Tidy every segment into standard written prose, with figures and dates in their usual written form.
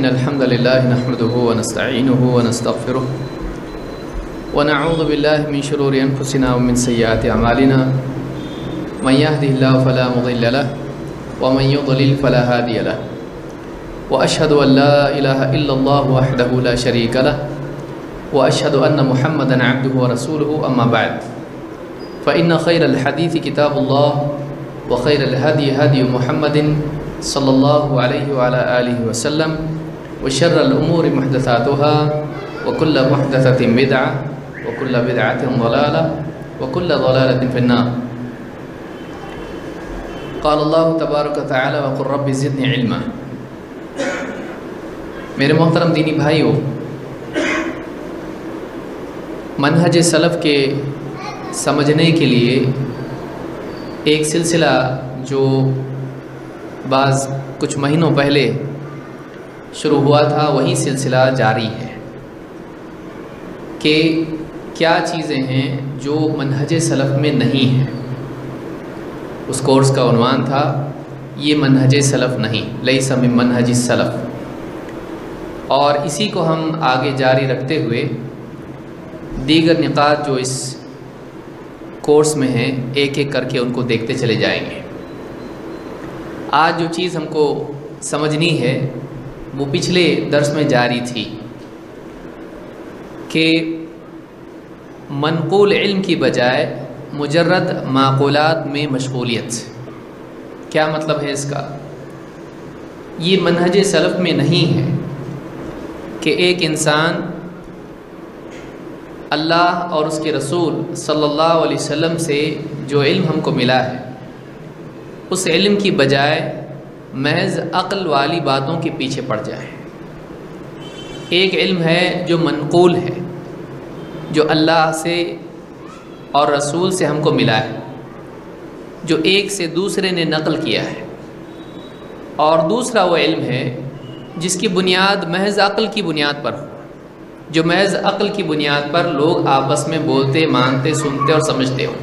إن الحمد لله نحمده ونستعينه ونستغفره ونعوذ بالله من شرور أنفسنا ومن سيئات أعمالنا من يهده الله فلا مضل له ومن يضلل فلا هادي له وأشهد أن لا إله إلا الله وحده لا شريك له وأشهد أن محمدا عبده ورسوله أما بعد فإن خير الحديث كتاب الله وخير الهدي هدي محمد صلى الله عليه وعلى آله وسلم وشر الأمور محدثاتها وكل محدثة بدعة وكل بدعة ضلالة وكل ضلالة في النار. قال الله تبارك وتعالى وقل رب زدني علما. میرے محترم دینی بھائیوں، منہج سلف کے سمجھنے کے لیے ایک سلسلہ جو بعض کچھ مہینوں پہلے شروع ہوا تھا وہی سلسلہ جاری ہے کہ کیا چیزیں ہیں جو منہج سلف میں نہیں ہیں. اس کورس کا عنوان تھا یہ منہج سلف نہیں، لیس من منہج السلف، اور اسی کو ہم آگے جاری رکھتے ہوئے دیگر نقاط جو اس کورس میں ہیں ایک ایک کر کے ان کو دیکھتے چلے جائیں گے. آج جو چیز ہم کو سمجھنی ہے وہ پچھلے درس میں جاری تھی کہ منقول علم کی بجائے مجرد معقولات میں مشغولیت. کیا مطلب ہے اس کا؟ یہ منہج سلف میں نہیں ہے کہ ایک انسان اللہ اور اس کے رسول صلی اللہ علیہ وسلم سے جو علم ہم کو ملا ہے اس علم کی بجائے محض عقل والی باتوں کے پیچھے پڑ جائے. ایک علم ہے جو منقول ہے، جو اللہ سے اور رسول سے ہم کو ملا ہے، جو ایک سے دوسرے نے نقل کیا ہے، اور دوسرا وہ علم ہے جس کی بنیاد محض عقل کی بنیاد پر ہو، جو محض عقل کی بنیاد پر لوگ آپس میں بولتے، مانتے، سنتے اور سمجھتے ہوں،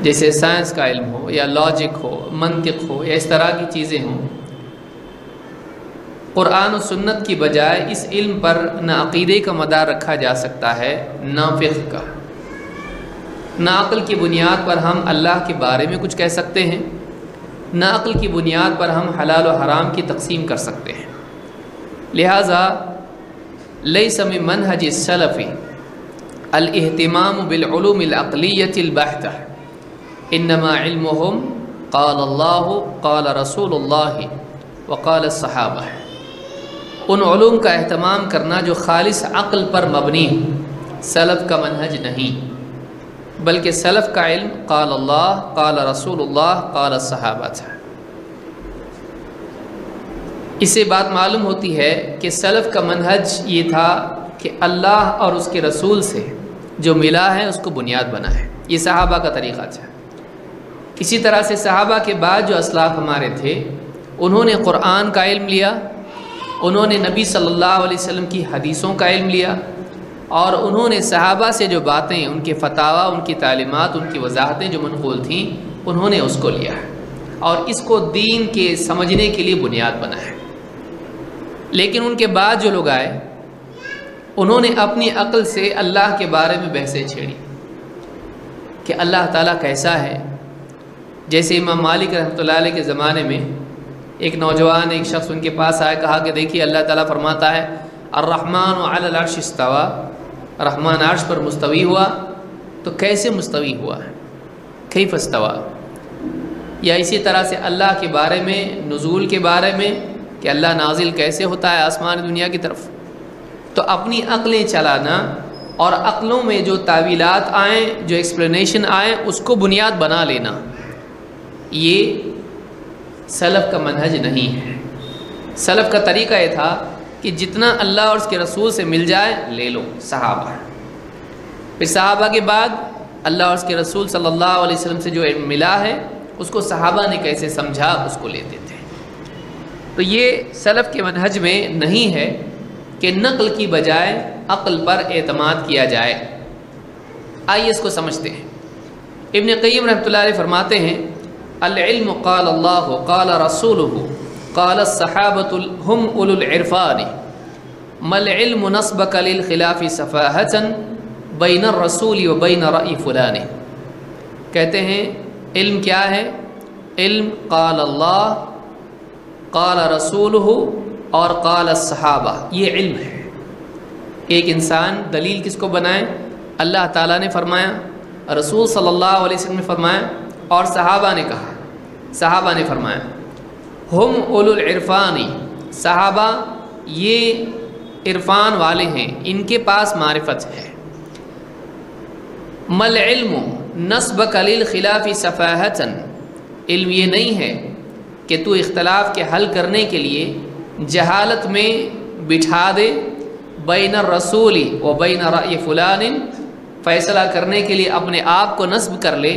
جیسے سائنس کا علم ہو یا لاجک ہو، منطق ہو یا اس طرح کی چیزیں ہوں. قرآن و سنت کی بجائے اس علم پر نہ عقیدے کا مدار رکھا جا سکتا ہے نہ فقہ کا. نہ عقل کی بنیاد پر ہم اللہ کے بارے میں کچھ کہہ سکتے ہیں، نہ عقل کی بنیاد پر ہم حلال و حرام کی تقسیم کر سکتے ہیں. لہٰذا لیس من منہج السلف الاہتمام بالعلوم العقلیۃ البحتہ انما علمهم قال اللہ قال رسول اللہ وقال الصحابہ. ان علوم کا اہتمام کرنا جو خالص عقل پر مبنی سلف کا منہج نہیں، بلکہ سلف کا علم قال اللہ قال رسول اللہ قال الصحابہ تھا. اس سے بات معلوم ہوتی ہے کہ سلف کا منہج یہ تھا کہ اللہ اور اس کے رسول سے جو ملا ہے اس کو بنیاد بنا ہے. یہ صحابہ کا طریقہ تھا. اسی طرح سے صحابہ کے بعد جو اسلاف ہمارے تھے انہوں نے قرآن کا علم لیا، انہوں نے نبی صلی اللہ علیہ وسلم کی حدیثوں کا علم لیا، اور انہوں نے صحابہ سے جو باتیں، ان کے فتاویٰ، ان کی تعلیمات، ان کی وضاحتیں جو منقول تھیں انہوں نے اس کو لیا ہے اور اس کو دین کے سمجھنے کے لیے بنیاد بنا ہے. لیکن ان کے بعد جو لوگ آئے انہوں نے اپنی عقل سے اللہ کے بارے میں بحثیں چھیڑی کہ اللہ تعالیٰ کیسا ہے. جیسے امام مالک رحمۃ اللہ علیہ کے زمانے میں ایک نوجوان، ایک شخص ان کے پاس آیا، کہا کہ دیکھیے اللہ تعالیٰ فرماتا ہے الرحمن علی العرش استوى، رحمان عرش پر مستوی ہوا. تو کیسے مستوی ہوا ہے؟ کیف استوى؟ یا اسی طرح سے اللہ کے بارے میں، نزول کے بارے میں کہ اللہ نازل کیسے ہوتا ہے آسمان دنیا کی طرف. تو اپنی عقلیں چلانا اور عقلوں میں جو تعویلات آئیں، جو ایکسپلینیشن آئیں، اس کو بنیاد بنا لینا، یہ سلف کا منہج نہیں ہے. سلف کا طریقہ یہ تھا کہ جتنا اللہ اور اس کے رسول سے مل جائے لے لو. صحابہ، پھر صحابہ کے بعد اللہ اور اس کے رسول صلی اللہ علیہ وسلم سے جو علم ملا ہے اس کو صحابہ نے کیسے سمجھا اس کو لیتے تھے. تو یہ سلف کے منہج میں نہیں ہے کہ نقل کی بجائے عقل پر اعتماد کیا جائے. آئیے اس کو سمجھتے ہیں. ابن قیم رحمۃ اللہ علیہ فرماتے ہیں العلم قال اللہ قال رسولہ क़ाल अस्सहाबतु हुम उलुल इरफ़ान मल इल्मु नस्बक लिल खिलाफ़ि सफ़ाहतन बैन रसूल व बैन रअई फुलान। कहते हैं इल्म क्या है? इल्म क़ाल अल्लाह, क़ाल रसूलुहु और क़ाल अस्सहाबा, ये इल्म है। एक इंसान दलील किसको बनाए? अल्लाह ताला ने फरमाया, रसूल सल्लल्लाहु अलैहि वसल्लम ने फरमाया और सहाबा ने कहा, सहाबा ने फरमाया। हुम उलुल इरफ़ानी, सहाबा ये इरफ़ान वाले हैं, इनके पास मारिफत है। मल इल्मु नस्बक लिल खिलाफ़ि सफ़ाहतन, इल्म ये नहीं है कि तू इख्तलाफ के हल करने के लिए जहालत में बिठा दे, बैन रसूली व बैन रअई फुलान, फ़ैसला करने के लिए अपने आप को नस्ब कर ले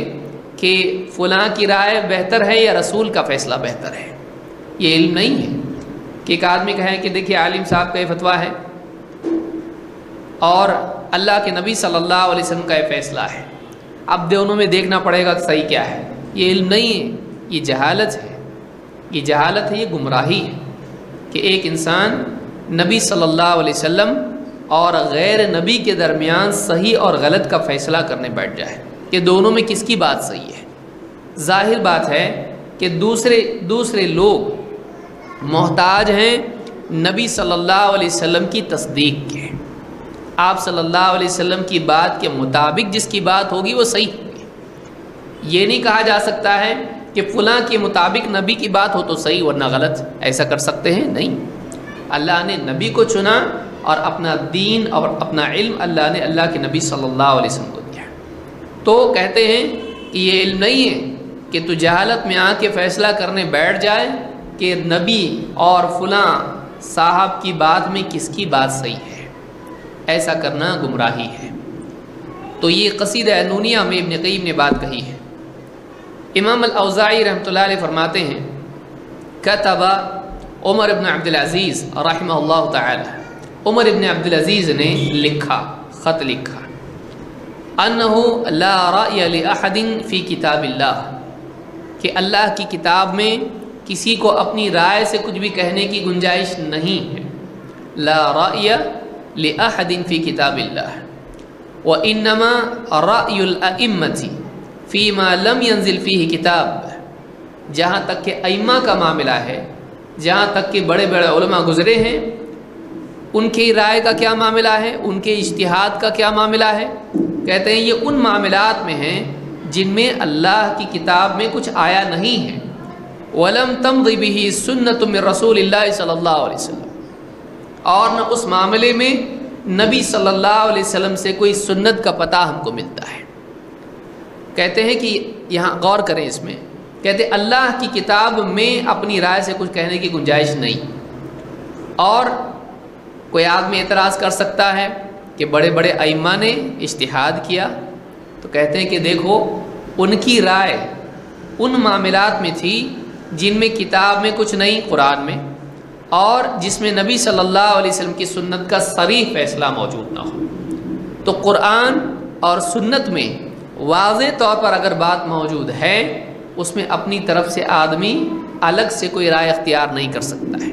कि फ़लाँ की राय बेहतर है या रसूल का फ़ैसला बेहतर है। ये इल्म नहीं है कि एक आदमी कहे कि देखिए आलिम साहब का ये फतवा है और अल्लाह के नबी सल्लल्लाहु अलैहि वसल्लम का ये फ़ैसला है, अब दोनों में देखना पड़ेगा सही क्या है। ये इल्म नहीं है, ये जहालत है। ये जहालत है, ये गुमराही है कि एक इंसान नबी सल्लल्लाहु अलैहि वसल्लम और गैर नबी के दरमियान सही और गलत का फ़ैसला करने बैठ जाए कि दोनों में किसकी बात सही है। ज़ाहिर बात है कि दूसरे लोग मोहताज हैं नबी सल्लल्लाहु अलैहि वसल्लम की तस्दीक के। आप सल्लल्लाहु अलैहि वसल्लम की बात के मुताबिक जिसकी बात होगी वो सही होगी। ये नहीं कहा जा सकता है कि फ़लाँ के मुताबिक नबी की बात हो तो सही वरना गलत। ऐसा कर सकते हैं? नहीं। अल्लाह ने नबी को चुना और अपना दीन और अपना इल्म अल्लाह ने अल्लाह के नबी सल्लल्लाहु अलैहि वसल्लम को दिया। तो कहते हैं कि ये इल्म नहीं है कि तू जहालत में आके फ़ैसला करने बैठ जाए कि नबी और फ़लाँ साहब की बात में किसकी बात सही है। ऐसा करना गुमराही है। तो ये क़सीदा नूनिया में इब्न क़य्यिम ने बात कही है। इमाम अल-औज़ाई रहमतुल्लाह अलैह फरमाते हैं, कतबा उमर इब्न अब्दुल अज़ीज़ रहमहुल्लाह ताला, उमर इब्न अब्दुल अज़ीज़ ने लिखा, ख़त लिखा, अन्नहु ला राय लि अहदिन फ़ी किताबिल्लाह, कि अल्लाह की किताब में किसी को अपनी राय से कुछ भी कहने की गुंजाइश नहीं है। ला राय लि अहदिन फ़ी किताबिल्लाह व इन्नमा रायुल अइम्मति फ़ीमा लम यंज़िल फ़ीहि किताब। जहाँ तक के अइम्मा का मामला है, जहाँ तक के बड़े बड़े उलमा गुज़रे हैं, उनकी राय का क्या मामला है, उनके इज्तिहाद का क्या मामला है। कहते हैं ये उन मामलात में हैं जिनमें अल्लाह की किताब में कुछ आया नहीं है। वलम तमदी बिही सुन्नतु मिन रसूलिल्लाह सल्लल्लाहु अलैहि वसल्लम, और न उस मामले में नबी सल्लल्लाहु अलैहि वसल्लम से कोई सुन्नत का पता हमको मिलता है। कहते हैं कि यहाँ गौर करें इसमें, कहते अल्लाह की किताब में अपनी राय से कुछ कहने की गुंजाइश नहीं। और कोई आदमी एतराज़ कर सकता है कि बड़े बड़े अइम्मा ने इज्तिहाद किया, तो कहते हैं कि देखो उनकी राय उन मामलात में थी जिनमें किताब में कुछ नहीं, कुरान में, और जिसमें नबी सल्लल्लाहु अलैहि वसल्लम की सुन्नत का सरीह फ़ैसला मौजूद ना हो। तो कुरान और सुन्नत में वाज़े तौर पर अगर बात मौजूद है, उसमें अपनी तरफ से आदमी अलग से कोई राय अख्तियार नहीं कर सकता है।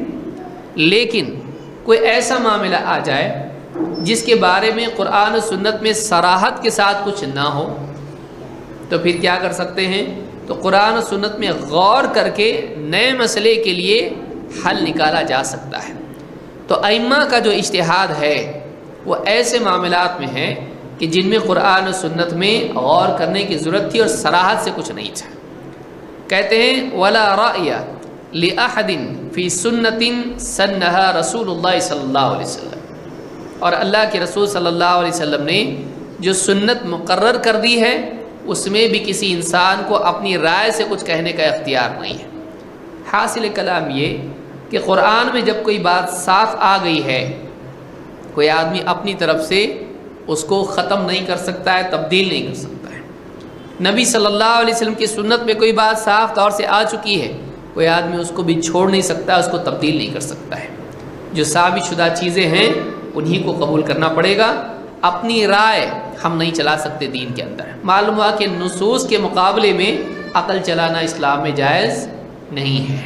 लेकिन कोई ऐसा मामला आ जाए जिसके बारे में कुरान और सुन्नत में सराहत के साथ कुछ ना हो, तो फिर क्या कर सकते हैं? तो कुरान और सुन्नत में गौर करके नए मसले के लिए हल निकाला जा सकता है। तो अइम्मा का जो इज्तिहाद है वो ऐसे मामलात में है कि जिनमें कुरान और सुन्नत में गौर करने की ज़रूरत थी और सराहत से कुछ नहीं था। कहते हैं वला राय लि अहदिन फ़ी सुन्नतिन सन्नहा रसूलुल्लाह सल्लल्लाहु अलैहि वसल्लम, और अल्लाह के रसूल सल्लल्लाहु अलैहि वसल्लम ने जो सुन्नत मुकर्रर कर दी है उसमें भी किसी इंसान को अपनी राय से कुछ कहने का इख्तियार नहीं है। हासिल कलाम ये कि कुरान में जब कोई बात साफ आ गई है, कोई आदमी अपनी तरफ से उसको ख़त्म नहीं कर सकता है, तब्दील नहीं कर सकता है। नबी सल्लल्लाहु अलैहि वसल्लम की सुन्नत में कोई बात साफ तौर से आ चुकी है, कोई आदमी उसको भी छोड़ नहीं सकता, उसको तब्दील नहीं कर सकता है। जो साबित शुदा चीज़ें हैं उन्हीं को कबूल करना पड़ेगा। अपनी राय हम नहीं चला सकते दीन के अंदर। मालूम हुआ कि नुसूस के मुकाबले में अक़ल चलाना इस्लाम में जायज़ नहीं है।